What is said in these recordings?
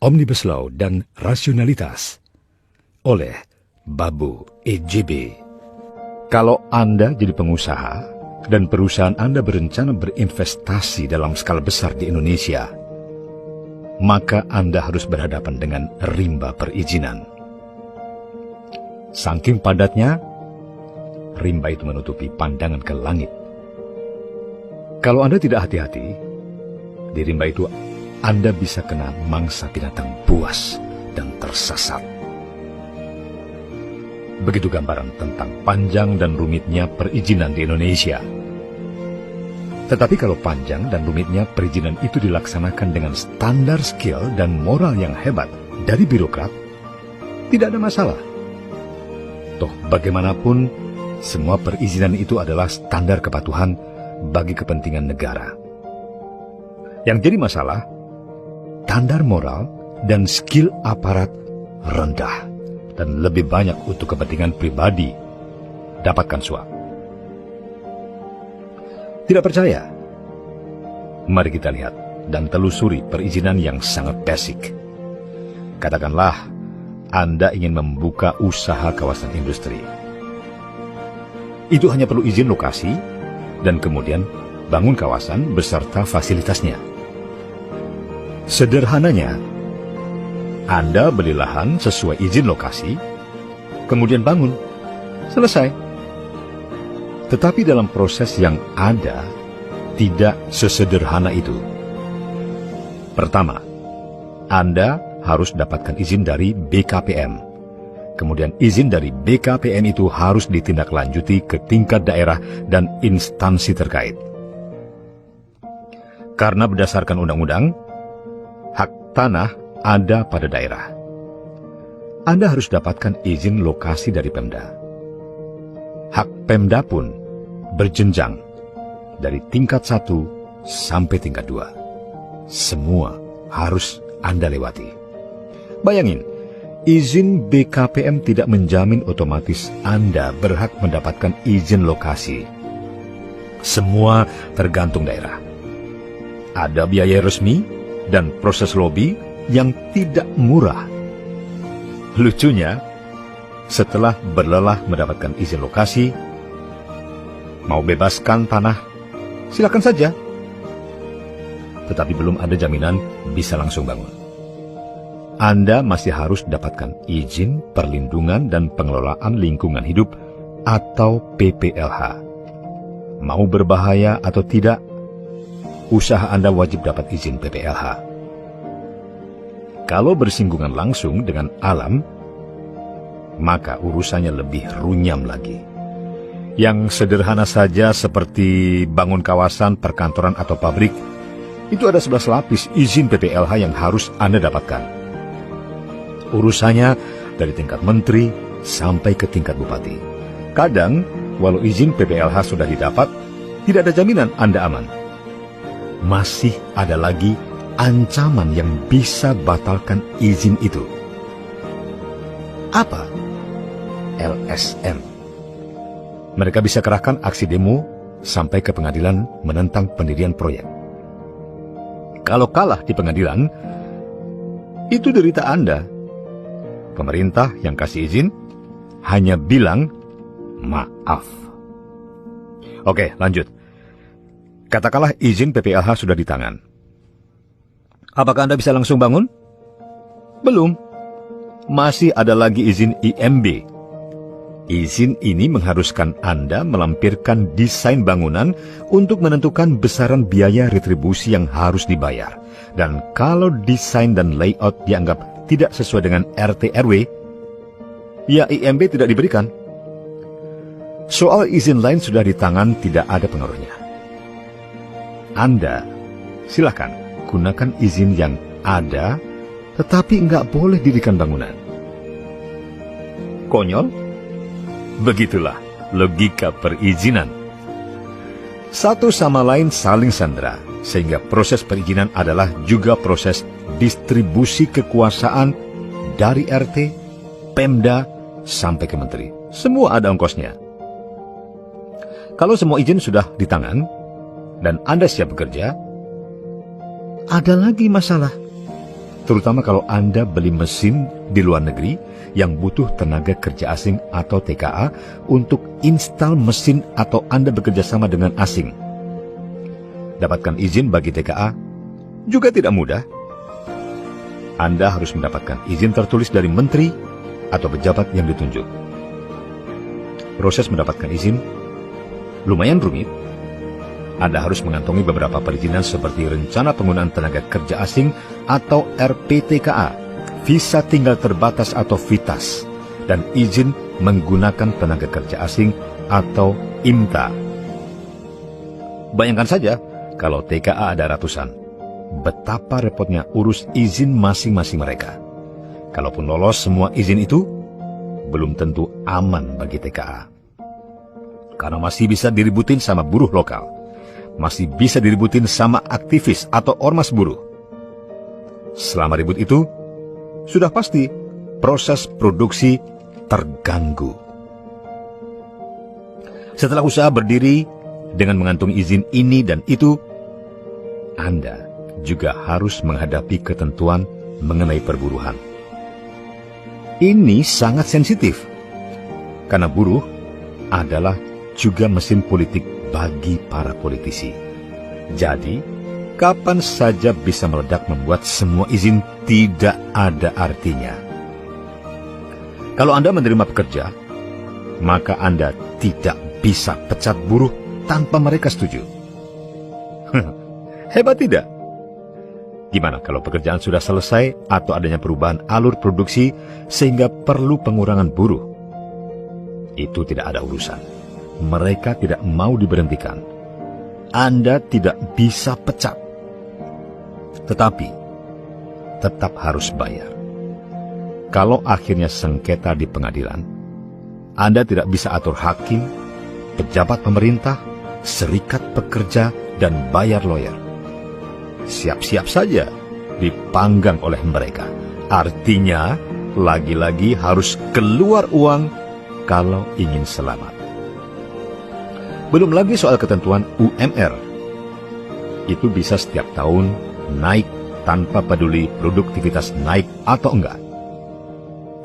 Omnibus Law dan Rasionalitas oleh Babu EJB. Kalau Anda jadi pengusaha dan perusahaan Anda berencana berinvestasi dalam skala besar di Indonesia, maka Anda harus berhadapan dengan rimba perizinan. Saking padatnya, rimba itu menutupi pandangan ke langit. Kalau Anda tidak hati-hati, di rimba itu Anda bisa kena mangsa binatang buas dan tersesat. Begitu gambaran tentang panjang dan rumitnya perizinan di Indonesia. Tetapi kalau panjang dan rumitnya perizinan itu dilaksanakan dengan standar skill dan moral yang hebat dari birokrat, tidak ada masalah. Toh bagaimanapun, semua perizinan itu adalah standar kepatuhan bagi kepentingan negara. Yang jadi masalah, standar moral dan skill aparat rendah dan lebih banyak untuk kepentingan pribadi. Dapatkan suap. Tidak percaya? Mari kita lihat dan telusuri perizinan yang sangat basic. Katakanlah Anda ingin membuka usaha kawasan industri. Itu hanya perlu izin lokasi dan kemudian bangun kawasan beserta fasilitasnya. Sederhananya, Anda beli lahan sesuai izin lokasi, kemudian bangun. Selesai. Tetapi dalam proses yang ada, tidak sesederhana itu. Pertama, Anda harus dapatkan izin dari BKPM. Kemudian izin dari BKPM itu harus ditindaklanjuti ke tingkat daerah dan instansi terkait. Karena berdasarkan undang-undang, hak tanah ada pada daerah. Anda harus dapatkan izin lokasi dari Pemda. Hak Pemda pun berjenjang dari tingkat 1 sampai tingkat 2. Semua harus Anda lewati. Bayangin, izin BKPM tidak menjamin otomatis Anda berhak mendapatkan izin lokasi. Semua tergantung daerah. Ada biaya resmi dan proses lobby yang tidak murah. Lucunya, setelah berlelah mendapatkan izin lokasi, mau bebaskan tanah, silakan saja. Tetapi belum ada jaminan bisa langsung bangun. Anda masih harus dapatkan izin perlindungan dan pengelolaan lingkungan hidup atau PPLH. Mau berbahaya atau tidak, usaha Anda wajib dapat izin PPLH. Kalau bersinggungan langsung dengan alam, maka urusannya lebih runyam lagi. Yang sederhana saja seperti bangun kawasan, perkantoran atau pabrik, itu ada 11 lapis izin PPLH yang harus Anda dapatkan. Urusannya dari tingkat menteri sampai ke tingkat bupati. Kadang, walau izin PPLH sudah didapat, tidak ada jaminan Anda aman. Masih ada lagi ancaman yang bisa batalkan izin itu. Apa? LSM. Mereka bisa kerahkan aksi demo sampai ke pengadilan menentang pendirian proyek. Kalau kalah di pengadilan, itu derita Anda. Pemerintah yang kasih izin hanya bilang maaf. Oke, lanjut. Katakanlah izin PPLH sudah di tangan. Apakah Anda bisa langsung bangun? Belum. Masih ada lagi izin IMB. Izin ini mengharuskan Anda melampirkan desain bangunan untuk menentukan besaran biaya retribusi yang harus dibayar. Dan kalau desain dan layout dianggap tidak sesuai dengan RT RW, ya IMB tidak diberikan. Soal izin lain sudah di tangan, tidak ada pengaruhnya. Anda silakan gunakan izin yang ada, tetapi nggak boleh dirikan bangunan. Konyol? Begitulah logika perizinan. Satu sama lain saling sandera, sehingga proses perizinan adalah juga proses distribusi kekuasaan dari RT, Pemda, sampai ke menteri. Semua ada ongkosnya. Kalau semua izin sudah di tangan, dan Anda siap bekerja, ada lagi masalah. terutama kalau Anda beli mesin di luar negeri yang butuh tenaga kerja asing atau TKA untuk install mesin atau Anda bekerja sama dengan asing. Dapatkan izin bagi TKA juga tidak mudah. Anda harus mendapatkan izin tertulis dari menteri atau pejabat yang ditunjuk. Proses mendapatkan izin lumayan rumit. Anda harus mengantongi beberapa perizinan seperti rencana penggunaan tenaga kerja asing atau RPTKA, visa tinggal terbatas atau VITAS, dan izin menggunakan tenaga kerja asing atau IMTA. Bayangkan saja kalau TKA ada ratusan, betapa repotnya urus izin masing-masing mereka. Kalaupun lolos semua izin itu, belum tentu aman bagi TKA. Karena masih bisa diributin sama buruh lokal, masih bisa diributin sama aktivis atau ormas buruh. Selama ribut itu, sudah pasti proses produksi terganggu. Setelah usaha berdiri dengan mengantongi izin ini dan itu, Anda juga harus menghadapi ketentuan mengenai perburuhan. Ini sangat sensitif, karena buruh adalah juga mesin politik bagi para politisi. Jadi, kapan saja bisa meledak membuat semua izin tidak ada artinya. Kalau Anda menerima pekerja, maka Anda tidak bisa pecat buruh tanpa mereka setuju. Hebat tidak? Gimana kalau pekerjaan sudah selesai atau adanya perubahan alur produksi sehingga perlu pengurangan buruh? Itu tidak ada urusan. Mereka tidak mau diberhentikan. Anda tidak bisa pecat. Tetapi, tetap harus bayar. Kalau akhirnya sengketa di pengadilan, Anda tidak bisa atur hakim, pejabat pemerintah, serikat pekerja, dan bayar lawyer. Siap-siap saja dipanggang oleh mereka. Artinya, lagi-lagi harus keluar uang kalau ingin selamat. Belum lagi soal ketentuan UMR. Itu bisa setiap tahun naik tanpa peduli produktivitas naik atau enggak.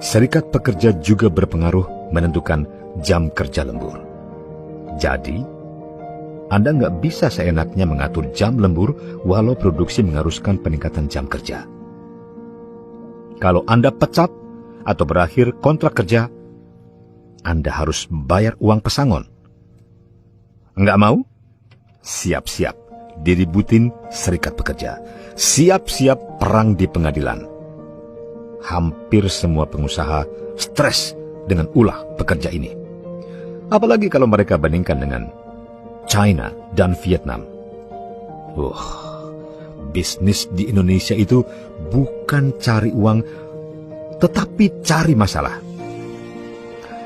Serikat pekerja juga berpengaruh menentukan jam kerja lembur. Jadi, Anda nggak bisa seenaknya mengatur jam lembur walau produksi mengharuskan peningkatan jam kerja. Kalau Anda pecat atau berakhir kontrak kerja, Anda harus bayar uang pesangon. Nggak mau? Siap-siap diributin serikat pekerja. Siap-siap perang di pengadilan. Hampir semua pengusaha stres dengan ulah pekerja ini. Apalagi kalau mereka bandingkan dengan China dan Vietnam. Bisnis di Indonesia itu bukan cari uang, tetapi cari masalah.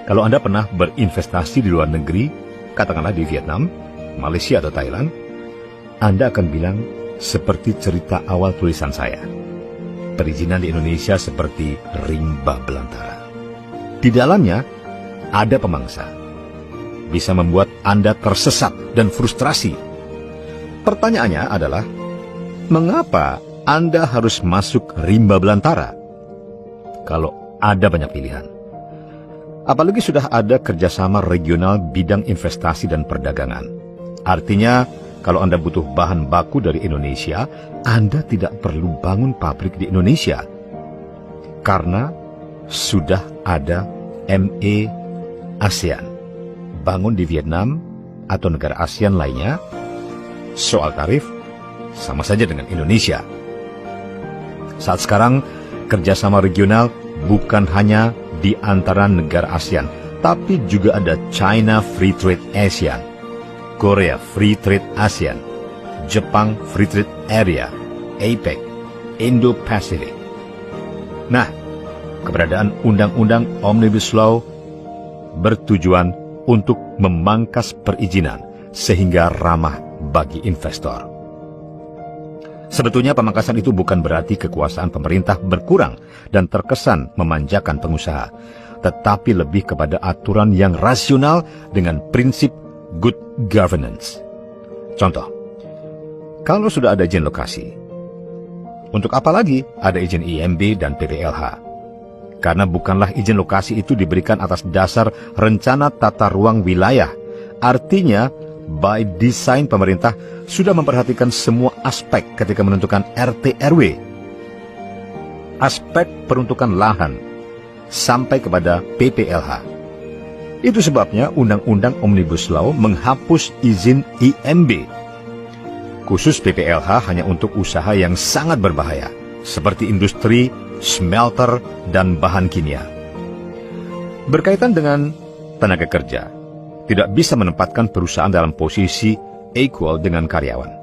Kalau Anda pernah berinvestasi di luar negeri, katakanlah di Vietnam, Malaysia atau Thailand, Anda akan bilang seperti cerita awal tulisan saya. Perizinan di Indonesia seperti rimba belantara. Di dalamnya ada pemangsa. Bisa membuat Anda tersesat dan frustrasi. Pertanyaannya adalah, mengapa Anda harus masuk rimba belantara? Kalau ada banyak pilihan. Apalagi sudah ada kerjasama regional bidang investasi dan perdagangan. Artinya, kalau Anda butuh bahan baku dari Indonesia, Anda tidak perlu bangun pabrik di Indonesia. Karena sudah ada ME ASEAN. Bangun di Vietnam atau negara ASEAN lainnya, soal tarif sama saja dengan Indonesia. Saat sekarang, kerjasama regional bukan hanya di antara negara ASEAN, tapi juga ada China Free Trade ASEAN, Korea Free Trade ASEAN, Jepang Free Trade Area, APEC, Indo-Pacific. Nah, keberadaan Undang-Undang Omnibus Law bertujuan untuk memangkas perizinan sehingga ramah bagi investor. Sebetulnya pemangkasan itu bukan berarti kekuasaan pemerintah berkurang dan terkesan memanjakan pengusaha, tetapi lebih kepada aturan yang rasional dengan prinsip good governance. Contoh, kalau sudah ada izin lokasi, Untuk apa lagi ada izin IMB dan PPLH? Karena bukanlah izin lokasi itu diberikan atas dasar rencana tata ruang wilayah. Artinya, by design pemerintah sudah memperhatikan semua aspek ketika menentukan RT RW. Aspek peruntukan lahan sampai kepada PPLH. Itu sebabnya Undang-Undang Omnibus Law menghapus izin IMB. Khusus PPLH hanya untuk usaha yang sangat berbahaya, seperti industri, smelter, dan bahan kimia. Berkaitan dengan tenaga kerja, tidak bisa menempatkan perusahaan dalam posisi equal dengan karyawan.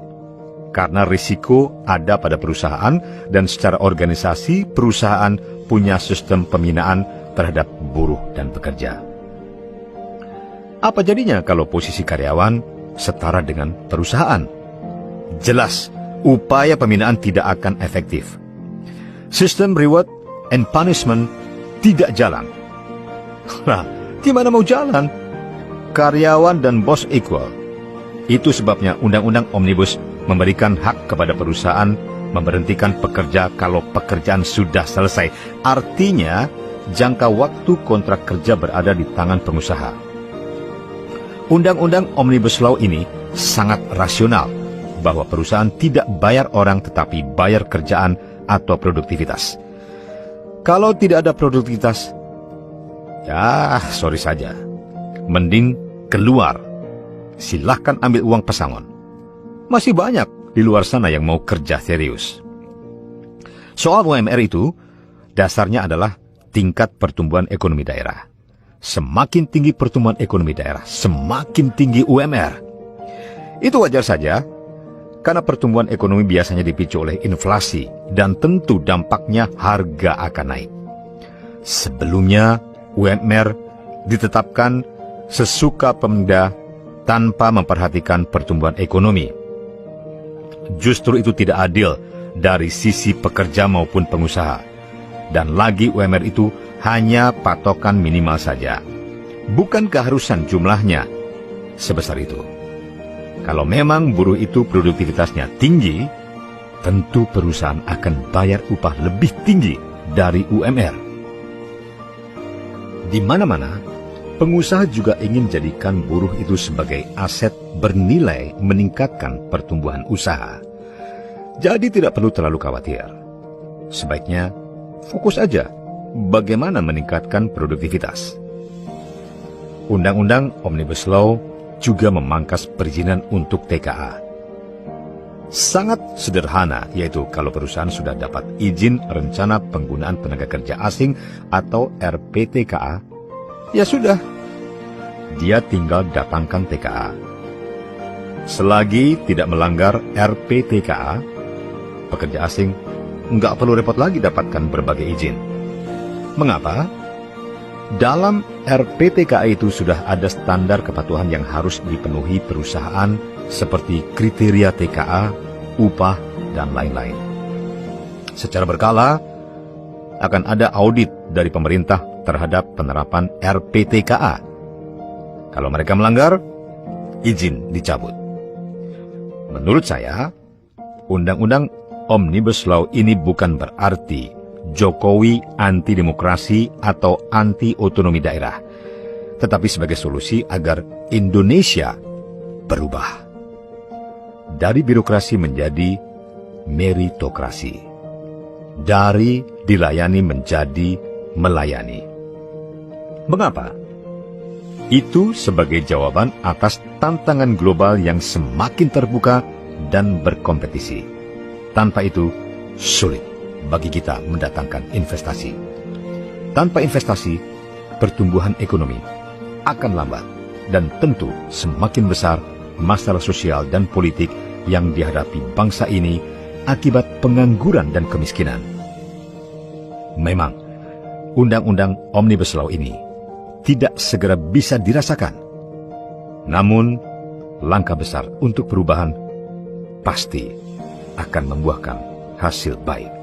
Karena risiko ada pada perusahaan dan secara organisasi perusahaan punya sistem pembinaan terhadap buruh dan pekerja. Apa jadinya kalau posisi karyawan setara dengan perusahaan? Jelas, upaya pembinaan tidak akan efektif. Sistem reward and punishment tidak jalan. Nah, gimana mau jalan? Karyawan dan bos equal. Itu sebabnya Undang-Undang Omnibus memberikan hak kepada perusahaan memberhentikan pekerja kalau pekerjaan sudah selesai. Artinya, jangka waktu kontrak kerja berada di tangan pengusaha. Undang-Undang Omnibus Law ini sangat rasional, bahwa perusahaan tidak bayar orang tetapi bayar kerjaan atau produktivitas. Kalau tidak ada produktivitas, ya sorry saja. Mending keluar. Silahkan ambil uang pesangon. Masih banyak di luar sana yang mau kerja serius. Soal UMR itu, dasarnya adalah tingkat pertumbuhan ekonomi daerah. Semakin tinggi pertumbuhan ekonomi daerah, semakin tinggi UMR. Itu wajar saja, karena pertumbuhan ekonomi biasanya dipicu oleh inflasi, dan tentu dampaknya harga akan naik. Sebelumnya, UMR ditetapkan sesuka Pemda tanpa memperhatikan pertumbuhan ekonomi. Justru itu tidak adil dari sisi pekerja maupun pengusaha. Dan lagi UMR itu hanya patokan minimal saja. Bukan keharusan jumlahnya sebesar itu. Kalau memang buruh itu produktivitasnya tinggi, tentu perusahaan akan bayar upah lebih tinggi dari UMR. Di mana-mana, pengusaha juga ingin jadikan buruh itu sebagai aset bernilai meningkatkan pertumbuhan usaha. Jadi tidak perlu terlalu khawatir. Sebaiknya fokus aja bagaimana meningkatkan produktivitas. Undang-Undang Omnibus Law juga memangkas perizinan untuk TKA. Sangat sederhana, yaitu kalau perusahaan sudah dapat izin rencana penggunaan tenaga kerja asing atau RPTKA, ya sudah, dia tinggal datangkan TKA. Selagi tidak melanggar RPTKA, pekerja asing nggak perlu repot lagi dapatkan berbagai izin. Mengapa? Dalam RPTKA itu sudah ada standar kepatuhan yang harus dipenuhi perusahaan seperti kriteria TKA, upah, dan lain-lain. Secara berkala, akan ada audit dari pemerintah terhadap penerapan RPTKA. Kalau mereka melanggar, izin dicabut. Menurut saya, Undang-Undang Omnibus Law ini bukan berarti Jokowi anti-demokrasi atau anti-otonomi daerah, tetapi sebagai solusi agar Indonesia berubah. Dari birokrasi menjadi meritokrasi. Dari dilayani menjadi melayani. Mengapa? Itu sebagai jawaban atas tantangan global yang semakin terbuka dan berkompetisi. Tanpa itu, sulit bagi kita mendatangkan investasi. Tanpa investasi, pertumbuhan ekonomi akan lambat dan tentu semakin besar masalah sosial dan politik yang dihadapi bangsa ini akibat pengangguran dan kemiskinan. Memang, Undang-Undang Omnibus Law ini tidak segera bisa dirasakan. Namun, langkah besar untuk perubahan pasti akan membuahkan hasil baik.